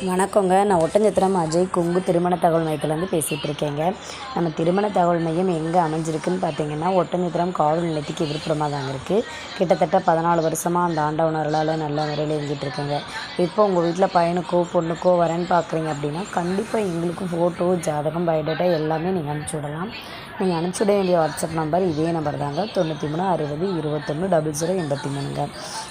வணக்கங்க. நான் ஒட்டஞ்சத்திரம் அஜய் கொங்கு திருமண தகவல் மையத்துலேருந்து பேசிகிட்டு இருக்கேங்க. நம்ம திருமண தகவல் மையம் எங்கே அமைஞ்சிருக்குன்னு பார்த்தீங்கன்னா, ஒட்டஞ்சத்திரம் காவல் நிலையத்துக்கு எதிர்ப்புறமாக தாங்க இருக்குது. கிட்டத்தட்ட 14 வருஷமாக அந்த ஆண்டவனர்களால் நல்ல முறையில் இயங்கிட்டு இருக்குங்க. இப்போ உங்கள் வீட்டில் பையனுக்கோ பொண்ணுக்கோ வரேன்னு பார்க்குறீங்க அப்படின்னா, கண்டிப்பாக எங்களுக்கு ஃபோட்டோ, ஜாதகம், பயோடேட்டா எல்லாமே நீங்கள் அனுப்பிச்சி விடலாம். நீங்கள் அனுப்பிச்சி விட வேண்டிய வாட்ஸ்அப் நம்பர் இதே நம்பர் தாங்க, 93 60 21 0083ங்க.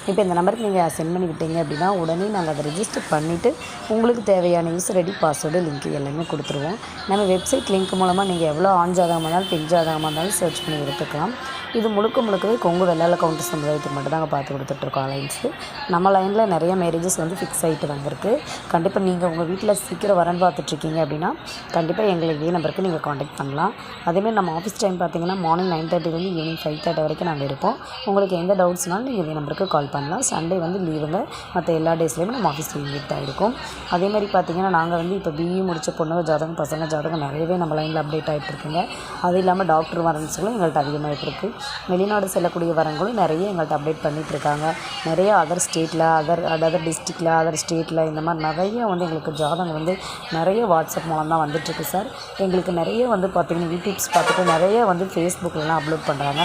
இப்போ இந்த நம்பருக்கு நீங்கள் சென்ட் பண்ணி விட்டீங்க அப்படின்னா, உடனே நாங்கள் அதை ரெஜிஸ்டர் பண்ணிவிட்டு உங்களுக்கு தேவையான யூசர் ஐடி, பாஸ்வேர்டு, லிங்க் எல்லாமே கொடுத்துருவோம். நம்ம வெப்சைட் லிங்க் மூலமாக நீங்கள் எவ்வளோ ஆண் ஜாதகமாக இருந்தாலும் பெண் ஜாதகமாக இருந்தாலும் சர்ச் பண்ணி எடுத்துக்கலாம். இது முழுக்கவே கொங்கு வெள்ளாள கவுண்டர் சமுதாயத்துக்கு மட்டும் தாங்க பார்த்து கொடுத்துட்ருக்கோம் அலைன்ஸு. நம்ம லைனில் நிறைய மேரேஜஸ் ஃபિக்ஸ் ஆகிட்டு வந்திருக்கு. கண்டிப்பாக நீங்கள் உங்கள் வீட்டில் சீக்கிரம் வரன்னு பார்த்துட்ருக்கீங்க அப்படின்னா, கண்டிப்பாக எங்களை இதே நம்பருக்கு நீங்கள் காண்டாக்ட் பண்ணலாம். அதேமாதிரி நம்ம ஆஃபீஸ் டைம் பார்த்தீங்கன்னா மார்னிங் 9:30 ஈவினிங் 5:30 வரைக்கும் நாங்கள் இருப்போம். உங்களுக்கு எந்த டவுட்ஸ்னாலும் நீங்கள் இதே நம்பருக்கு கால் பண்ணலாம். சண்டே லீவுங்க. மற்ற எல்லா டேஸ்லேயுமே நம்ம ஆஃபீஸ் இயங்கிட்டு தான் இருக்கும். அதேமாதிரி பார்த்திங்கன்னா நாங்கள் இப்போ பிஇ முடித்த பொண்ணுங்க ஜாதகம், பசங்க ஜாதகம் நிறையவே நம்ம லைனில் அப்டேட் ஆகிட்டு இருக்குங்க. அது இல்லாமல் டாக்டர் வரன்ஸுகளும் எங்கள்கிட்ட அதிகமாகிட்டு இருக்குது. வெளிநாடு செல்லக்கூடிய வரங்களும் நிறைய எங்கள்கிட்ட அப்டேட் பண்ணிகிட்ருக்காங்க. நிறைய அதர் ஸ்டேட்டில், அதர் டிஸ்ட்ரிக்டில், அதர் ஸ்டேட்டில் இந்த மாதிரி நிறைய எங்களுக்கு ஜாதகம் நிறைய வாட்ஸ்அப் மூலம் தான் வந்துட்டுருக்கு சார். எங்களுக்கு நிறைய பார்த்திங்கன்னா யூடியூப்ஸ் பார்த்துட்டு நிறைய ஃபேஸ்புக்கிலலாம் அப்லோட் பண்ணுறாங்க.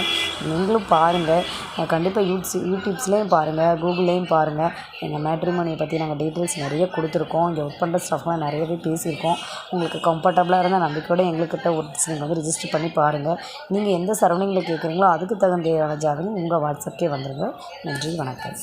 நீங்களும் பாருங்கள். கண்டிப்பாக யூடியூப்ஸ்லேயும் பாருங்கள், கூகுள்லேயும் பாருங்கள். எங்கள் மேட்ரிமோனியை பற்றி நாங்கள் டீட்டெயில்ஸ் நிறைய கொடுத்துருக்கோம். இங்கே ஒர்க் பண்ணுற ஸ்டாஃப்லாம் நிறையவே பேசியிருக்கோம். உங்களுக்கு கம்ஃபர்டபுளாக இருந்தால் நம்பிக்கையோடு எங்கள்கிட்ட நீங்கள் ரிஜிஸ்டர் பண்ணி பாருங்கள். நீங்கள் எந்த சரௌண்டிங்கில் கேட்குறீங்களோ அதுக்கு தகுந்த ஜாதகம் உங்கள் வாட்ஸ்அப்கே வந்துடுங்க. நன்றி, வணக்கம்.